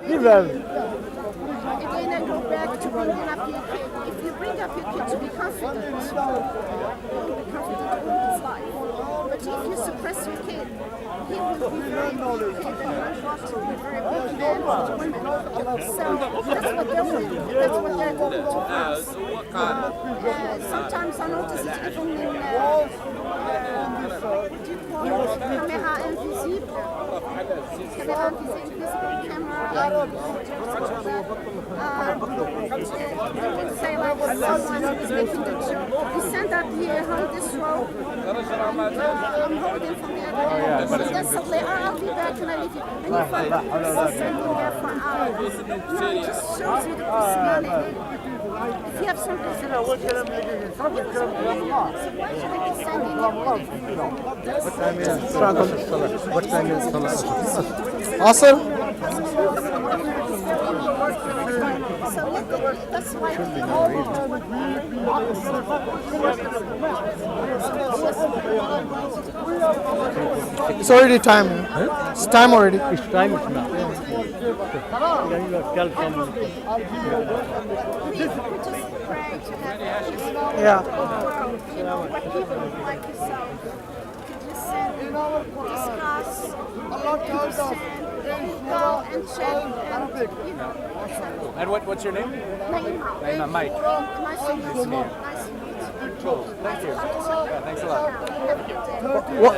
Again, I go back to bringing up your kid. If you bring up your kid to be confident, he'll be confident all his life. But if you suppress your kid, he will be very educated and run off to be a very big man with women. So that's what they're doing. That's what they're going towards. Sometimes I notice it even in what do you call it? Camera invisible. Camera invisible camera. Say like someone is making the joke. We stand up here, hold this rope. I'm holding from the other end. So that's something. I'll be back and I leave you. And you find people standing there for hours. It just shows you the personality. If you have some personality, so why should I be standing there? What time is Asr? So that's why It's already time. It's time already. It's time it's now. Can you tell someone? we just pray to have Yeah. you know, what people like yourself could listen, discuss, understand, go and check, and you know. And what's your name? Naima. Mike. Nice to meet you. Nice to meet you. Cool. Thank you. Yeah, thanks a lot.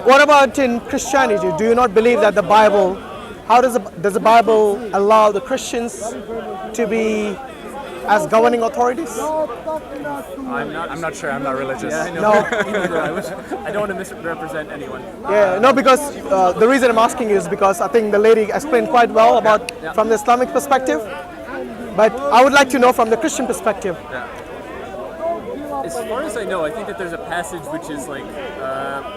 What about in Christianity? Do you not believe that the Bible? How does the Bible allow the Christians to be as governing authorities? I'm not sure. I'm not religious. Yeah, I know. No. I don't want to misrepresent anyone. Yeah, no, because the reason I'm asking is because I think the lady explained quite well about from the Islamic perspective, but I would like to know from the Christian perspective. Yeah. As far as I know, I think that there's a passage which is like,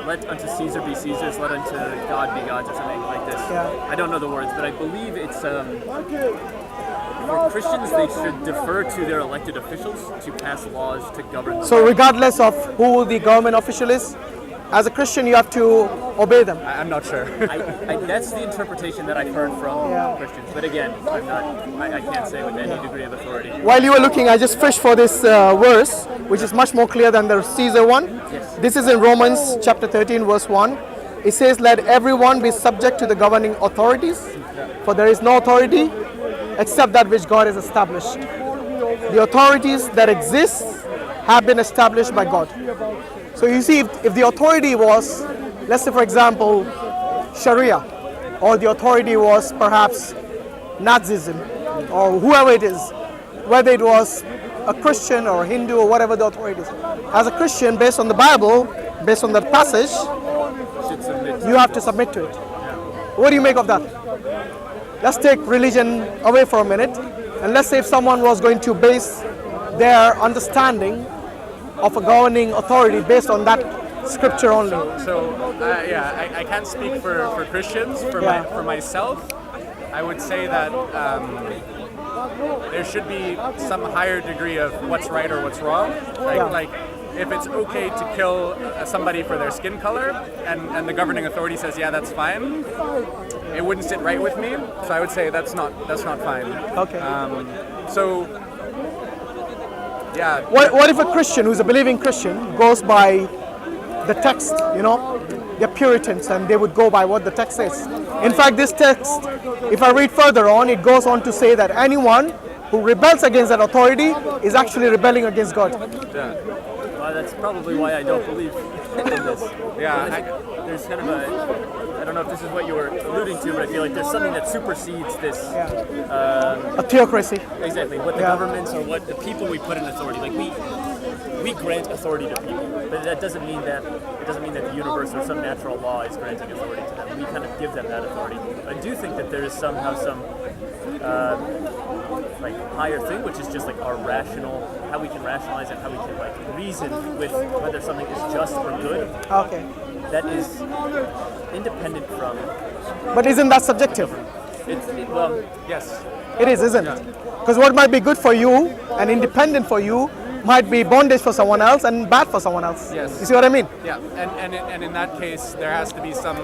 let unto Caesar be Caesar's, let unto God be God's, or something like this. Yeah. I don't know the words, but I believe it's for Christians, they should defer to their elected officials to pass laws to govern them. So regardless of who the government official is, as a Christian you have to obey them. I'm not sure. That's the interpretation that I've heard from Christians. But again, I can't say with any degree of authority. While you were looking, I just fished for this verse, which is much more clear than the Caesar one. Yes. This is in Romans chapter 13, verse 1. It says, let everyone be subject to the governing authorities, for there is no authority except that which God has established. The authorities that exist have been established by God. So you see, if the authority was, let's say for example, Sharia, or the authority was perhaps Nazism, or whoever it is, whether it was a Christian or a Hindu or whatever the authority is. As a Christian, based on the Bible, based on that passage, you have to submit to it. What do you make of that? Let's take religion away for a minute, and let's say if someone was going to base their understanding of a governing authority based on that scripture only. So I can't speak for Christians. For myself, I would say that there should be some higher degree of what's right or what's wrong. Like if it's okay to kill somebody for their skin color, and the governing authority says, yeah, that's fine, it wouldn't sit right with me. So I would say that's not fine. Okay. Yeah. What if a Christian who's a believing Christian goes by the text, you know, they're Puritans and they would go by what the text says. In fact, this text, if I read further on, it goes on to say that anyone who rebels against that authority is actually rebelling against God. Yeah. Well, that's probably why I don't believe in this. Yeah, there's kind of I don't know if this is what you were alluding to, but I feel like there's something that supersedes this. A theocracy. Exactly, what the governments or what the people we put in authority. Like we grant authority to people, but that doesn't mean that the universe or some natural law is granting authority to them. We kind of give them that authority. I do think that there is somehow some like higher thing, which is just like our rational, how we can rationalize it, how we can like reason with whether something is just or good. Okay. That is independent from. But isn't that subjective? Well, yes. It is, isn't it? Because what might be good for you and independent for you might be bondage for someone else and bad for someone else. Yes. You see what I mean? Yeah, and in that case, there has to be some,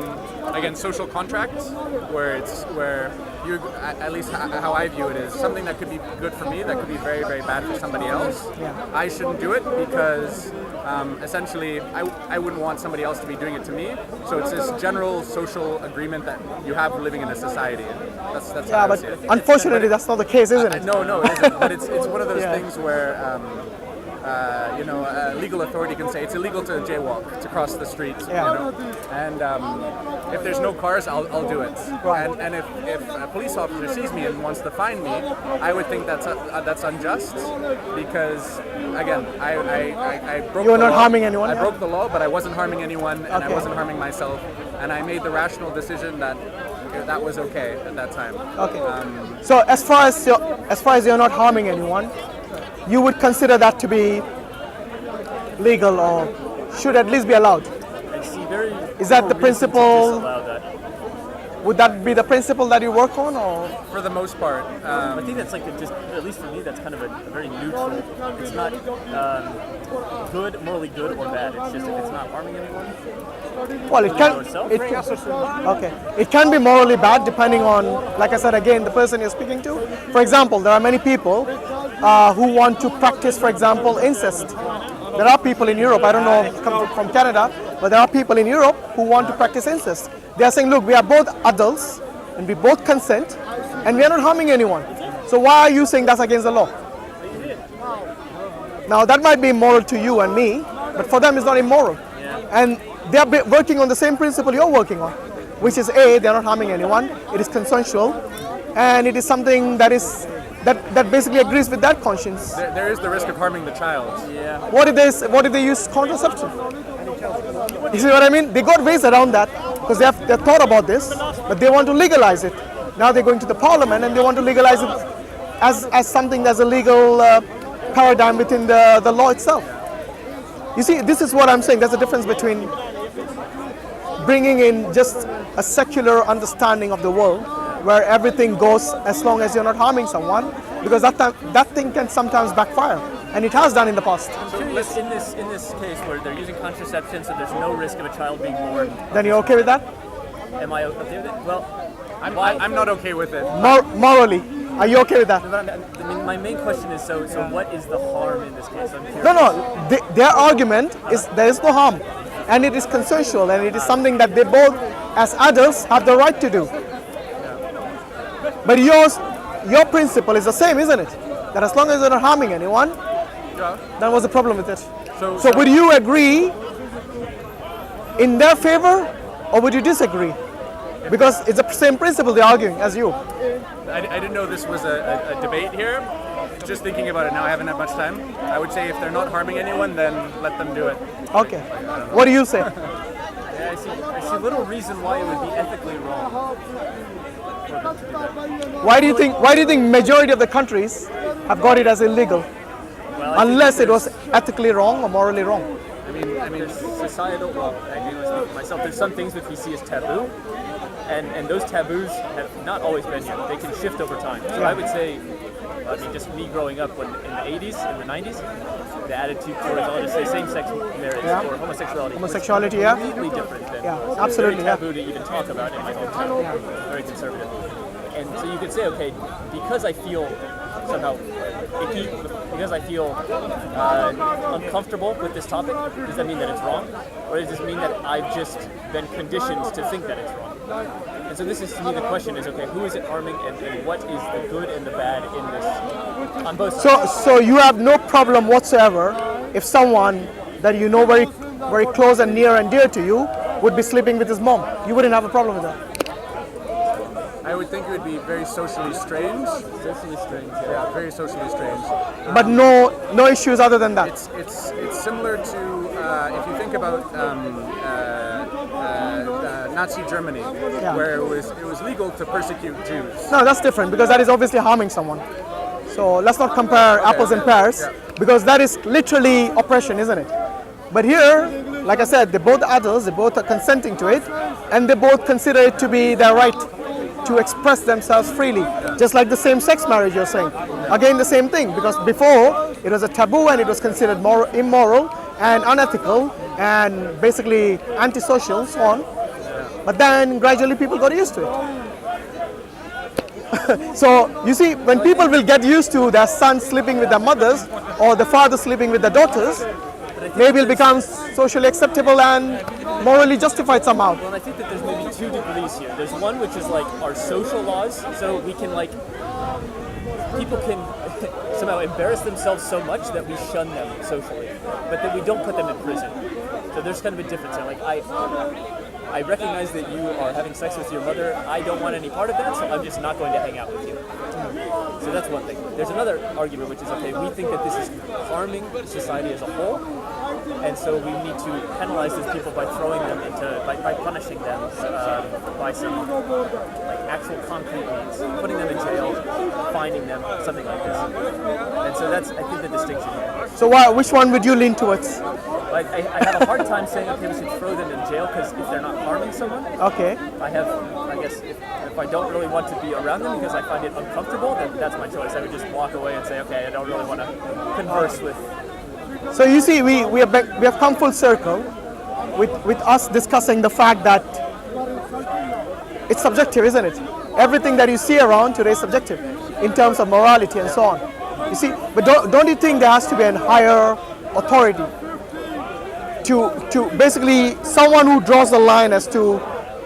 again, social contract where at least how I view it is something that could be good for me, that could be very, very bad for somebody else. I shouldn't do it because essentially I wouldn't want somebody else to be doing it to me. So it's this general social agreement that you have living in a society. That's how I but see it. unfortunately that's not the case, isn't it? No, it isn't. But it's one of those things where legal authority can say it's illegal to jaywalk, to cross the street, and if there's no cars, I'll do it. Right. And if a police officer sees me and wants to fine me, I would think that's unjust because again, I broke. You were the not law. harming anyone. I broke the law, but I wasn't harming anyone, and I wasn't harming myself, and I made the rational decision that was okay at that time. Okay. So as far as you're not harming anyone, you would consider that to be legal or should at least be allowed? Is that the principle? Would that be the principle that you work on, or? For the most part. I think that's just, at least for me, that's kind of a very neutral. It's not good, morally good or bad. It's just if it's not harming anyone. Well, it can. Okay. It can be morally bad depending on, like I said again, the person you're speaking to. For example, there are many people who want to practice, for example, incest. There are people in Europe, I don't know if come from Canada, but there are people in Europe who want to practice incest. They are saying, look, we are both adults and we both consent and we are not harming anyone. So why are you saying that's against the law? Now that might be immoral to you and me, but for them it's not immoral. And they are working on the same principle you're working on, which is A, they're not harming anyone, it is consensual, and it is something that is that basically agrees with that conscience. There is the risk of harming the child. Yeah. What if they use contraception? You see what I mean? They got ways around that because they've thought about this, but they want to legalize it. Now they're going to the parliament and they want to legalize it as something that's a legal paradigm within the law itself. You see, this is what I'm saying. There's a difference between bringing in just a secular understanding of the world where everything goes as long as you're not harming someone, because that thing can sometimes backfire, and it has done in the past. So in this case where they're using contraception, so there's no risk of a child being born. Then you're okay with that? Am I okay with it? Well, I'm not okay with it. Morally, are you okay with that? I mean, my main question is, so what is the harm in this case? I'm curious. No. Their argument is there is no harm, and it is consensual, and it is something that they both, as adults, have the right to do. But your principle is the same, isn't it? That as long as you're not harming anyone, then what's the problem with it? So would you agree in their favor, or would you disagree? Because it's the same principle they're arguing as you. I didn't know this was a debate here. Just thinking about it now, I haven't had much time. I would say if they're not harming anyone, then let them do it. Okay. What do you say? Yeah, I see little reason why it would be ethically wrong. Why do you think majority of the countries have got it as illegal? Well, unless it was ethically wrong or morally wrong? I mean, there's societal. Well, I can only speak for myself. There's some things which we see as taboo, and those taboos have not always been here. They can shift over time. So I would say, I mean, just me growing up in the 80s, in the 90s, the attitude towards, I'll just say, same-sex marriage or homosexuality. Homosexuality, was completely different than. Yeah, absolutely. Very taboo to even talk about in my hometown. Very conservative. And so you could say, okay, because I feel somehow icky, because I feel uncomfortable with this topic, does that mean that it's wrong? Or does this mean that I've just been conditioned to think that it's wrong? And so this is, to me, the question is, okay, who is it harming and what is the good and the bad in this, on both sides? So you have no problem whatsoever if someone that you know very, very close and near and dear to you would be sleeping with his mom. You wouldn't have a problem with that. I would think it would be very socially strange. Socially strange, Yeah, very socially strange. But no issues other than that. It's similar to if you think about Nazi Germany, where it was legal to persecute Jews. No, that's different because that is obviously harming someone. So let's not compare apples and pears because that is literally oppression, isn't it? But here, like I said, they're both adults, they both are consenting to it, and they both consider it to be their right to express themselves freely, just like the same-sex marriage you're saying. Again, the same thing, because before it was a taboo and it was considered immoral and unethical and basically antisocial, so on. But then gradually people got used to it. So you see, when people will get used to their sons sleeping with their mothers or the father sleeping with their daughters, maybe it becomes socially acceptable and morally justified somehow. Well, and I think that there's maybe two degrees here. There's one which is like our social laws, so we can like, people can somehow embarrass themselves so much that we shun them socially, but that we don't put them in prison. So there's kind of a difference there. Like I recognize that you are having sex with your mother. I don't want any part of that, so I'm just not going to hang out with you. So that's one thing. There's another argument, which is, okay, we think that this is harming society as a whole, and so we need to penalize these people by throwing them into, by punishing them by some like actual concrete means, putting them in jail, fining them, something like this. And so that's, I think, the distinction here. So which one would you lean towards? Like, I have a hard time saying, okay, we should throw them in jail, because if they're not harming someone, Okay. I guess if I don't really want to be around them because I find it uncomfortable, then that's my choice. I would just walk away and say, okay, I don't really want to converse with. So you see, we have come full circle with us discussing the fact that it's subjective, isn't it? Everything that you see around today is subjective in terms of morality and so on. You see, but don't you think there has to be a higher authority to basically someone who draws the line as to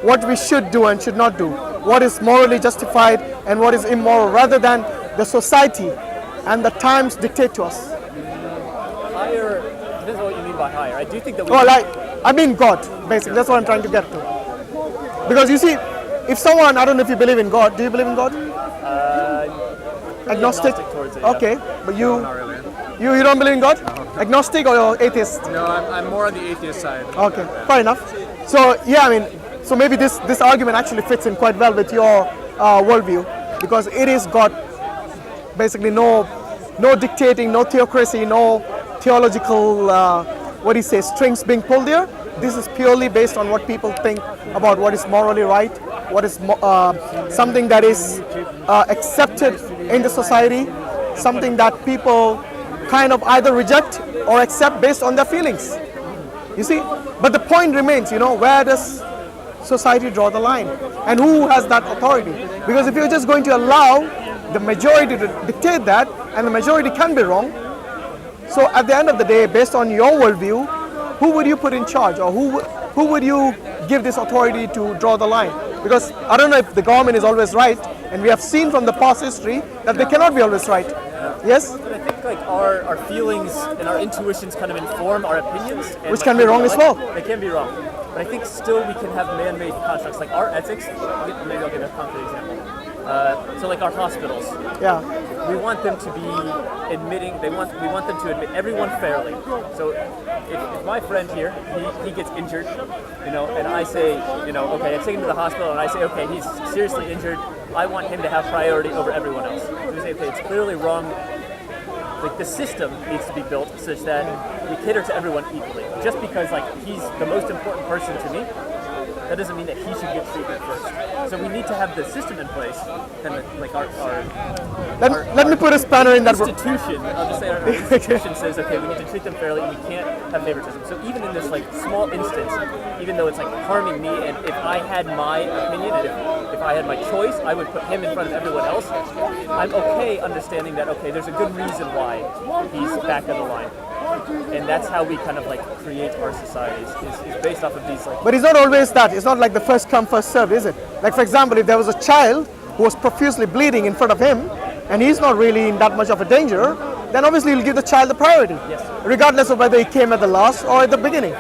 what we should do and should not do, what is morally justified and what is immoral, rather than the society and the times dictate to us? Higher, depends on what you mean by higher. I do think that we Well, I mean God, basically. That's what I'm trying to get to. Because you see, if someone, I don't know if you believe in God. Do you believe in God? Agnostic? towards it, yeah. Okay, but you Not really. you don't believe in God? Agnostic or atheist? No, I'm more on the atheist side. Okay, fair enough. So yeah, I mean, so maybe this argument actually fits in quite well with your worldview, because it is God, basically no dictating, no theocracy, no theological what do you say, strings being pulled there. This is purely based on what people think about what is morally right, what is something that is accepted in the society, something that people kind of either reject or accept based on their feelings. You see, but the point remains, where does society draw the line, and who has that authority? Because if you're just going to allow the majority to dictate that, and the majority can be wrong, so at the end of the day, based on your worldview, who would you put in charge, or who would you give this authority to draw the line? Because I don't know if the government is always right, and we have seen from the past history that they cannot be always right. Yes? But I think like our feelings and our intuitions kind of inform our opinions. And Which can be wrong as well. They can be wrong. But I think still we can have man-made constructs. Like our ethics, maybe I'll give a concrete example. So like our hospitals. Yeah. We want them to be admitting, we want them to admit everyone fairly. So if my friend here, he gets injured, and I say, okay, I take him to the hospital and I say, okay, he's seriously injured, I want him to have priority over everyone else. So we say, okay, it's clearly wrong. Like the system needs to be built such that we cater to everyone equally. Just because like he's the most important person to me, that doesn't mean that he should get treatment first. So we need to have the system in place, and like Let me put a spanner in that. institution. I'll just say our institution says, okay, we need to treat them fairly, and we can't have favoritism. So even in this like small instance, even though it's like harming me, and if I had my opinion, and if I had my choice, I would put him in front of everyone else. I'm okay understanding that, okay, there's a good reason why he's back of the line. And that's how we kind of like create our societies, is based off of these like. But it's not always that. It's not like the first come, first served, is it? Like for example, if there was a child who was profusely bleeding in front of him, and he's not really in that much of a danger, then obviously he'll give the child the priority, Yes. regardless of whether he came at the last or at the beginning.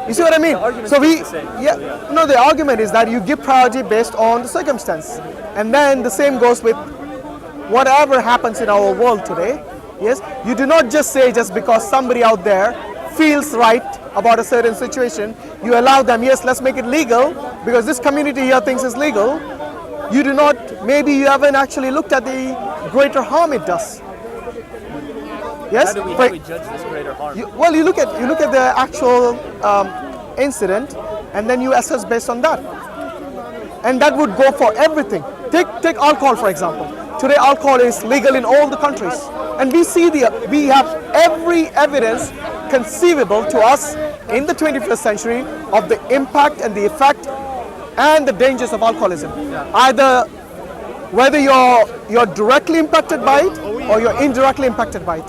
You see what I mean? argument's So the same. no, the argument is that you give priority based on the circumstance, and then the same goes with whatever happens in our world today. Yes, you do not just say just because somebody out there feels right about a certain situation, you allow them, yes, let's make it legal because this community here thinks it's legal. You do not, maybe you haven't actually looked at the greater harm it does. Yes? How do we judge this greater harm? You look at the actual incident, and then you assess based on that. And that would go for everything. Take alcohol, for example. Today alcohol is legal in all the countries. And we have every evidence conceivable to us in the 21st century of the impact and the effect and the dangers of alcoholism. Either whether you're directly impacted by it or you're indirectly impacted by it.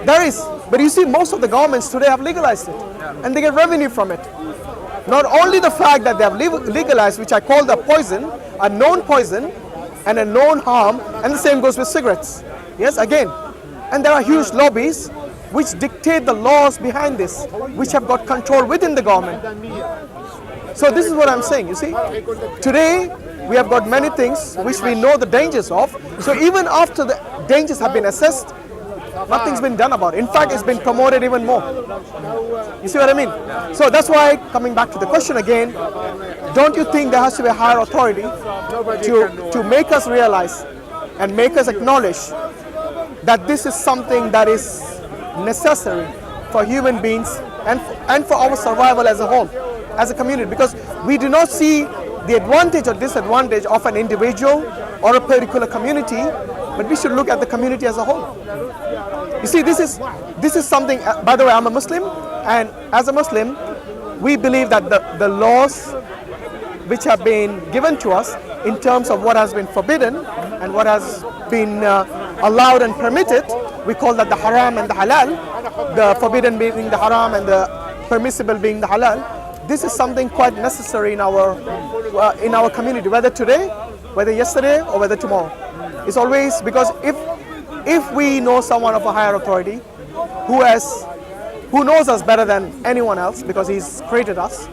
There is, but you see, most of the governments today have legalized it, and they get revenue from it. Not only the fact that they have legalized, which I call the poison, a known poison and a known harm, and the same goes with cigarettes. Yes, again, and there are huge lobbies which dictate the laws behind this, which have got control within the government. So this is what I'm saying, you see. Today, we have got many things which we know the dangers of. So even after the dangers have been assessed, nothing's been done about it. In fact, it's been promoted even more. You see what I mean? So that's why, coming back to the question again, don't you think there has to be a higher authority to make us realize and make us acknowledge that this is something that is necessary for human beings and for our survival as a whole, as a community, because we do not see the advantage or disadvantage of an individual or a particular community, but we should look at the community as a whole. You see, this is something, by the way, I'm a Muslim, and as a Muslim, we believe that the laws which have been given to us in terms of what has been forbidden and what has been allowed and permitted, we call that the haram and the halal, the forbidden being the haram and the permissible being the halal. This is something quite necessary in our community, whether today, whether yesterday, or whether tomorrow. It's always because if we know someone of a higher authority who knows us better than anyone else because he's created us,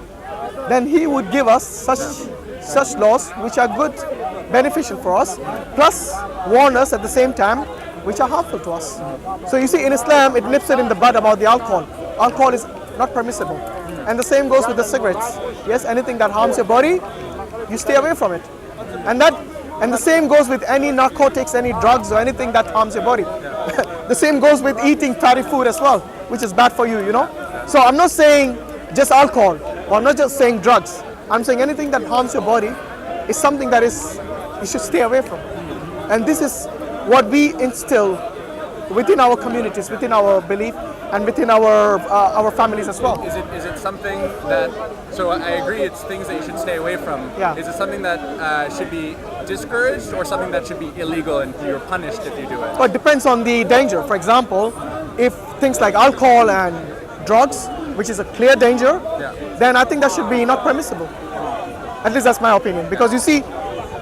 then he would give us such laws which are good, beneficial for us, plus warn us at the same time which are harmful to us. So you see, in Islam, it nips it in the bud about the alcohol. Alcohol is not permissible. And the same goes with the cigarettes. Yes, anything that harms your body, you stay away from it. And the same goes with any narcotics, any drugs, or anything that harms your body. The same goes with eating fatty food as well, which is bad for you, you know. So I'm not saying just alcohol, or I'm not just saying drugs. I'm saying anything that harms your body is something that you should stay away from. And this is what we instill within our communities, within our belief, and within our families as well. Is it something that, so I agree it's things that you should stay away from. Yeah. Is it something that should be discouraged or something that should be illegal and you're punished if you do it? Well, it depends on the danger. For example, if things like alcohol and drugs, which is a clear danger, then I think that should be not permissible. At least that's my opinion. Because you see,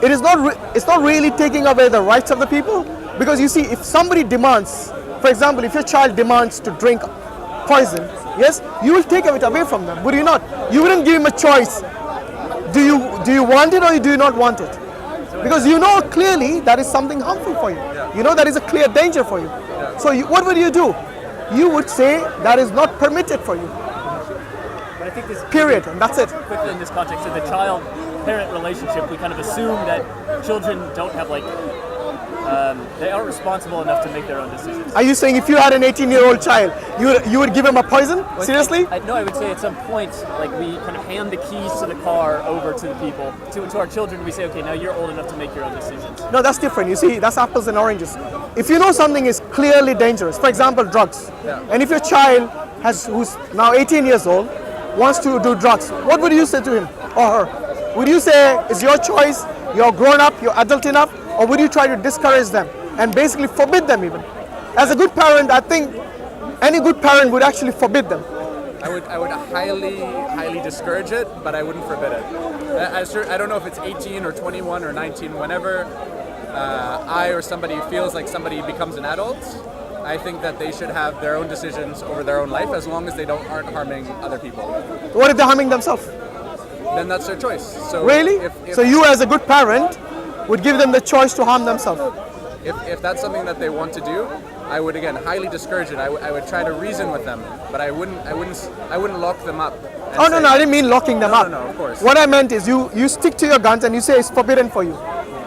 it's not really taking away the rights of the people. Because you see, if somebody demands, for example, if your child demands to drink poison, yes, you will take it away from them, would you not? You wouldn't give him a choice. Do you want it or do you not want it? Because you know clearly that is something harmful for you. You know that is a clear danger for you. So what would you do? You would say that is not permitted for you. But I think this Period, and that's it. quickly in this context of the child-parent relationship, we kind of assume that children don't have they aren't responsible enough to make their own decisions. Are you saying if you had an 18-year-old child, you would give him a poison? Seriously? No, I would say at some point, like we kind of hand the keys to the car over to the people, to our children. We say, okay, now you're old enough to make your own decisions. No, that's different. You see, that's apples and oranges. If you know something is clearly dangerous, for example, drugs, and if your child who's now 18 years old wants to do drugs, what would you say to him or her? Would you say it's your choice, you're grown up, you're adult enough, or would you try to discourage them and basically forbid them even? As a good parent, I think any good parent would actually forbid them. I would highly discourage it, but I wouldn't forbid it. I don't know if it's 18 or 21 or 19, whenever I or somebody feels like somebody becomes an adult, I think that they should have their own decisions over their own life as long as they aren't harming other people. What if they're harming themselves? Then that's their choice. So really? If So you as a good parent would give them the choice to harm themselves? If that's something that they want to do, I would again highly discourage it. I would try to reason with them, but I wouldn't lock them up. Oh no, I didn't mean locking them up. No, of course. What I meant is you stick to your guns and you say it's forbidden for you.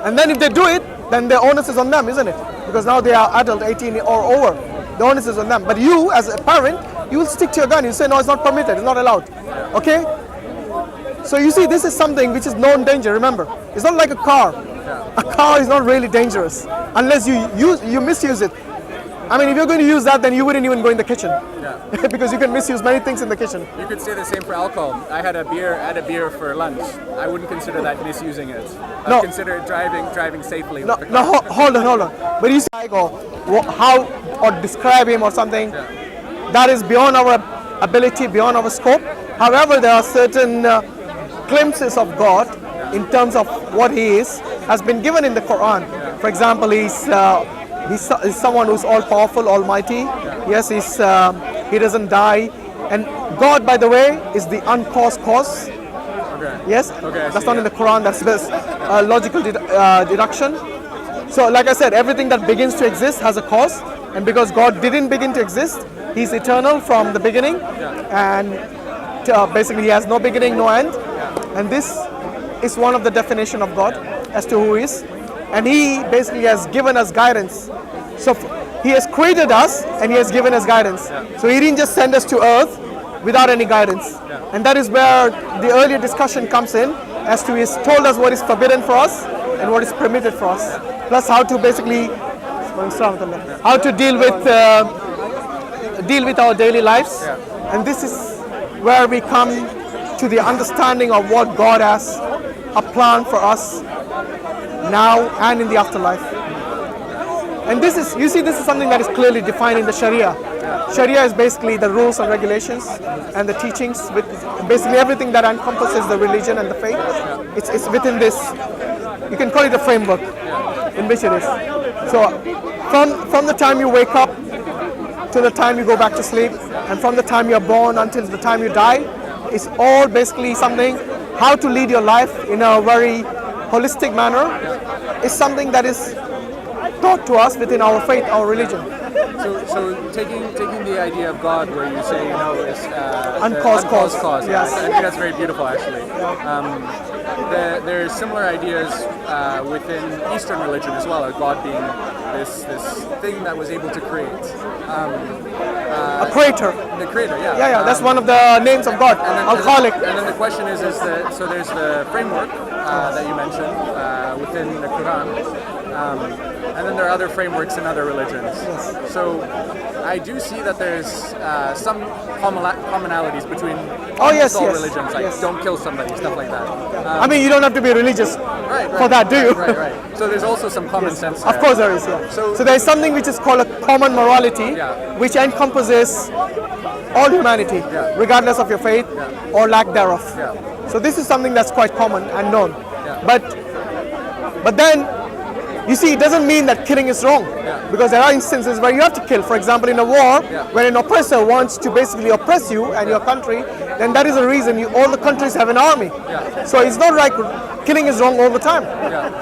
And then if they do it, then the onus is on them, isn't it? Because now they are adult, 18 or over. The onus is on them. But you, as a parent, you will stick to your gun. You say, no, it's not permitted, it's not allowed. Okay? So you see, this is something which is known danger, remember. It's not like a car. A car is not really dangerous unless you misuse it. I mean, if you're going to use that, then you wouldn't even go in the kitchen. Yeah. Because you can misuse many things in the kitchen. You could say the same for alcohol. I had a beer for lunch. I wouldn't consider that misusing it. No. I'd consider it driving safely. No, with the no, car. hold on. But you say, like, how, or describe him or something, that is beyond our ability, beyond our scope. However, there are certain glimpses of God in terms of what he is, has been given in the Quran. For example, he's someone who's all-powerful, almighty. Yes, he doesn't die. And God, by the way, is the uncaused cause. Okay. Yes, Okay, that's not in the Quran, that's this logical deduction. So like I said, everything that begins to exist has a cause. And because God didn't begin to exist, he's eternal from the beginning. And basically he has no beginning, no end. And this is one of the definition of God as to who he is. And he basically has given us guidance. So he has created us and he has given us guidance. So he didn't just send us to earth without any guidance. And that is where the earlier discussion comes in, as to he's told us what is forbidden for us and what is permitted for us. Plus how to basically, how to deal with our daily lives. And this is where we come to the understanding of what God has a plan for us now and in the afterlife. And this is, you see, this is something that is clearly defined in the Sharia. Sharia is basically the rules and regulations and the teachings, with basically everything that encompasses the religion and the faith. It's within this, you can call it a framework in which it is. So from the time you wake up to the time you go back to sleep, and from the time you're born until the time you die, it's all basically something, how to lead your life in a very holistic manner is something that is taught to us within our faith, our religion. So taking the idea of God, where you say, is uncaused cause. Yes. I think that's very beautiful, actually. There are similar ideas within Eastern religion as well, of God being this thing that was able to create. A creator. The creator, yeah. Yeah, that's one of the names of God, Al-Khaliq. And then the question is that, so there's the framework that you mentioned within the Quran. And then there are other frameworks in other religions. Yes. So I do see that there's some commonalities between all religions, like don't kill somebody, stuff like that. I mean, you don't have to be religious for that, do you? Right. So there's also some common sense there. Of course there is, yeah. So there is something which is called a common morality, which encompasses all humanity, regardless of your faith or lack thereof. So this is something that's quite common and known. But then, you see, it doesn't mean that killing is wrong, because there are instances where you have to kill. For example, in a war, when an oppressor wants to basically oppress you and your country, then that is a reason all the countries have an army. So it's not like killing is wrong all the time.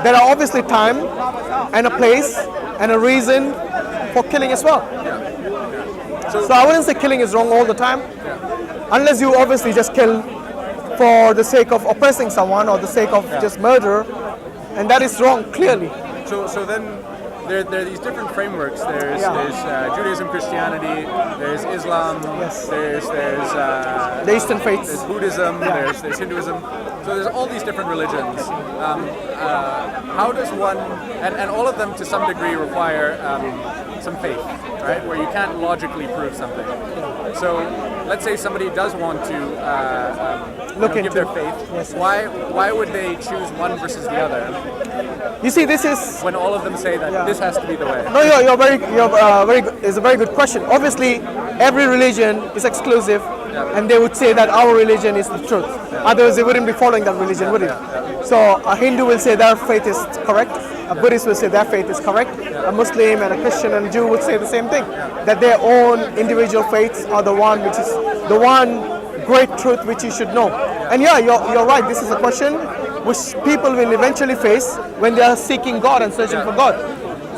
There are obviously time and a place and a reason for killing as well. So I wouldn't say killing is wrong all the time, unless you obviously just kill for the sake of oppressing someone or the sake of just murder, and that is wrong, clearly. So then there are these different frameworks. There's Judaism, Christianity, there's Islam, there's the Eastern faiths. There's Buddhism, there's Hinduism. So there's all these different religions. How does one, and all of them to some degree require some faith, right? Where you can't logically prove something. So let's say somebody does want to give their faith. Why would they choose one versus the other? You see, this is when all of them say that this has to be the way. No, you're very good. It's a very good question. Obviously, every religion is exclusive, and they would say that our religion is the truth. Otherwise, they wouldn't be following that religion, would it? So a Hindu will say their faith is correct. A Buddhist will say their faith is correct. A Muslim and a Christian and a Jew would say the same thing, that their own individual faiths are the one which is the one great truth which you should know. And you're right. This is a question which people will eventually face when they are seeking God and searching for God.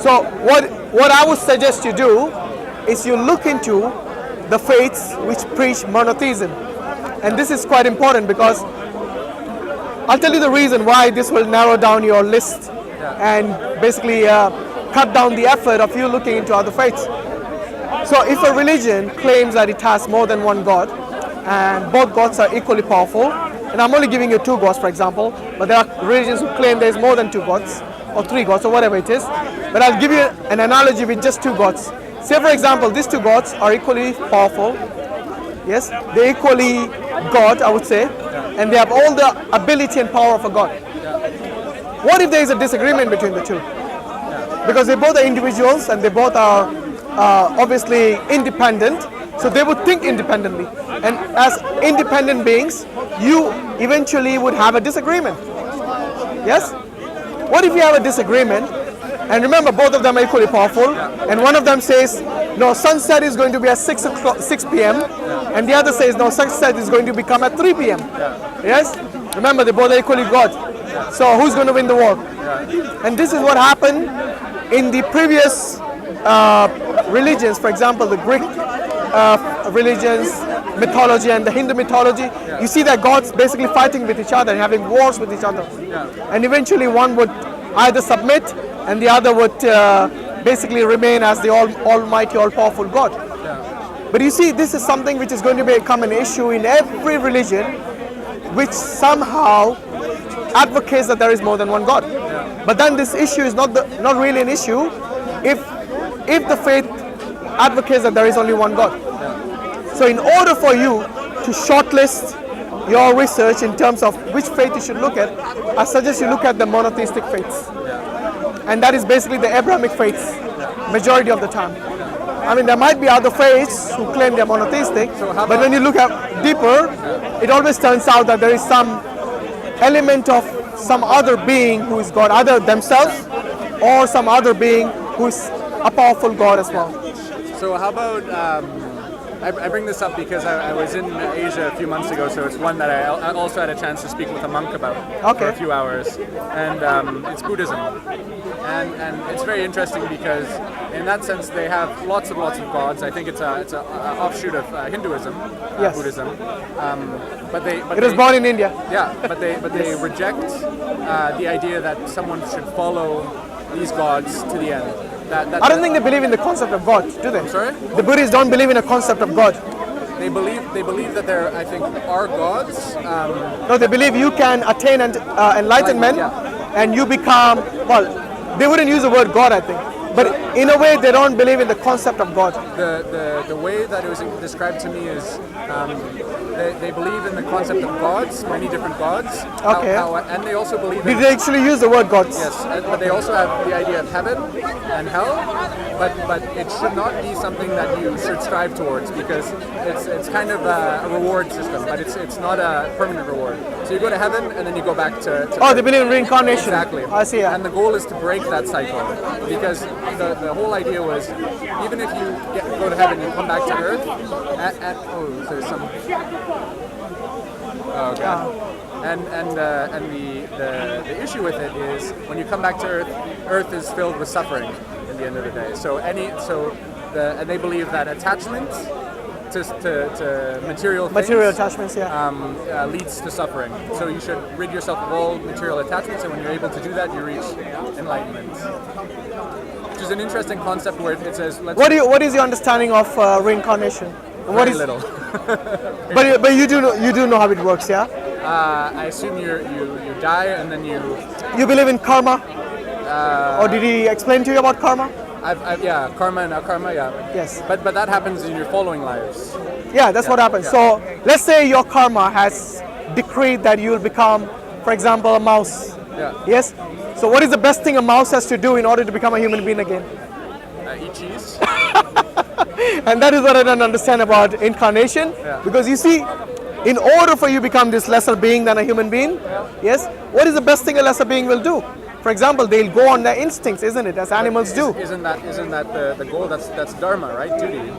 So what I would suggest you do is you look into the faiths which preach monotheism. And this is quite important, because I'll tell you the reason why this will narrow down your list and basically cut down the effort of you looking into other faiths. So if a religion claims that it has more than one God, and both gods are equally powerful, and I'm only giving you two gods, for example, but there are religions who claim there's more than two gods, or three gods, or whatever it is. But I'll give you an analogy with just two gods. Say for example, these two gods are equally powerful. Yes, they're equally God, I would say, and they have all the ability and power of a God. What if there is a disagreement between the two? Because they both are individuals and they both are obviously independent, so they would think independently. And as independent beings, you eventually would have a disagreement. Yes? What if you have a disagreement, and remember both of them are equally powerful, and one of them says, no, sunset is going to be at 6 p.m., and the other says, no, sunset is going to become at 3 p.m. Yes? Remember, they both are equally God. So who's going to win the war? And this is what happened in the previous religions. For example, the Greek religions, mythology, and the Hindu mythology. You see that gods basically fighting with each other and having wars with each other. And eventually one would either submit and the other would basically remain as the almighty, all-powerful God. But you see, this is something which is going to become an issue in every religion, which somehow advocates that there is more than one God. But then this issue is not really an issue if the faith advocates that there is only one God. So in order for you to shortlist your research in terms of which faith you should look at, I suggest you look at the monotheistic faiths. And that is basically the Abrahamic faiths, majority of the time. I mean, there might be other faiths who claim they're monotheistic, but when you look at deeper, it always turns out that there is some element of some other being who is God, either themselves or some other being who is a powerful God as well. So how about, I bring this up because I was in Asia a few months ago, so it's one that I also had a chance to speak with a monk about for a few hours, and it's Buddhism. And it's very interesting because in that sense they have lots of gods. I think it's an offshoot of Hinduism, Buddhism. But it was born in India. Yeah, but they reject the idea that someone should follow these gods to the end. I don't think they believe in the concept of God, do they? Sorry? The Buddhists don't believe in a concept of God. They believe that there, I think, are gods. No, they believe you can attain enlightenment, and you become, well, they wouldn't use the word God, I think. But in a way, they don't believe in the concept of God. The way that it was described to me is they believe in the concept of gods, many different gods. Okay. And they also believe Did they actually use the word gods? Yes, but they also have the idea of heaven and hell. But it should not be something that you should strive towards because it's kind of a reward system, but it's not a permanent reward. So you go to heaven and then you go back to Oh, they believe in reincarnation. Exactly. I see. Yeah. And the goal is to break that cycle because the whole idea was even if you go to heaven, you come back to earth. There's some. Oh god. And the issue with it is when you come back to earth is filled with suffering at the end of the day. And they believe that attachment to material things, attachments, leads to suffering. So you should rid yourself of all material attachments, and when you're able to do that, you reach enlightenment. Which is an interesting concept where it says. What is your understanding of reincarnation? Very little. but you do know how it works, yeah? I assume you die and then you. You believe in karma? Or did he explain to you about karma? Karma and akarma, Yes. But that happens in your following lives. Yeah, that's what happens. Yeah. So let's say your karma has decreed that you will become, for example, a mouse. Yeah. Yes. So what is the best thing a mouse has to do in order to become a human being again? Eat cheese. And that is what I don't understand about incarnation. Yeah. Because you see, in order for you to become this lesser being than a human being, yes, what is the best thing a lesser being will do? For example, they'll go on their instincts, isn't it, as animals do? Isn't that the goal? That's dharma, right? Duty.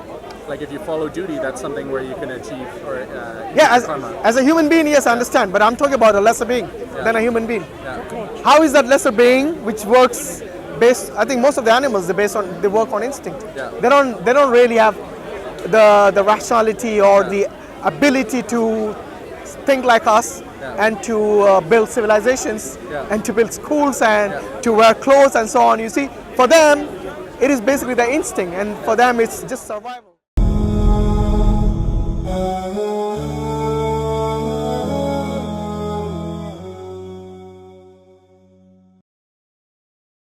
Like if you follow duty, that's something where you can achieve or as a human being, yes, I understand. But I'm talking about a lesser being than a human being. Yeah. How is that lesser being, which works based? I think most of the animals they work on instinct. Yeah. They don't really have the rationality or the ability to think like us. Yeah. And to build civilizations, and to build schools, and to wear clothes and so on. You see, for them, it is basically their instinct, and for them, it's just survival.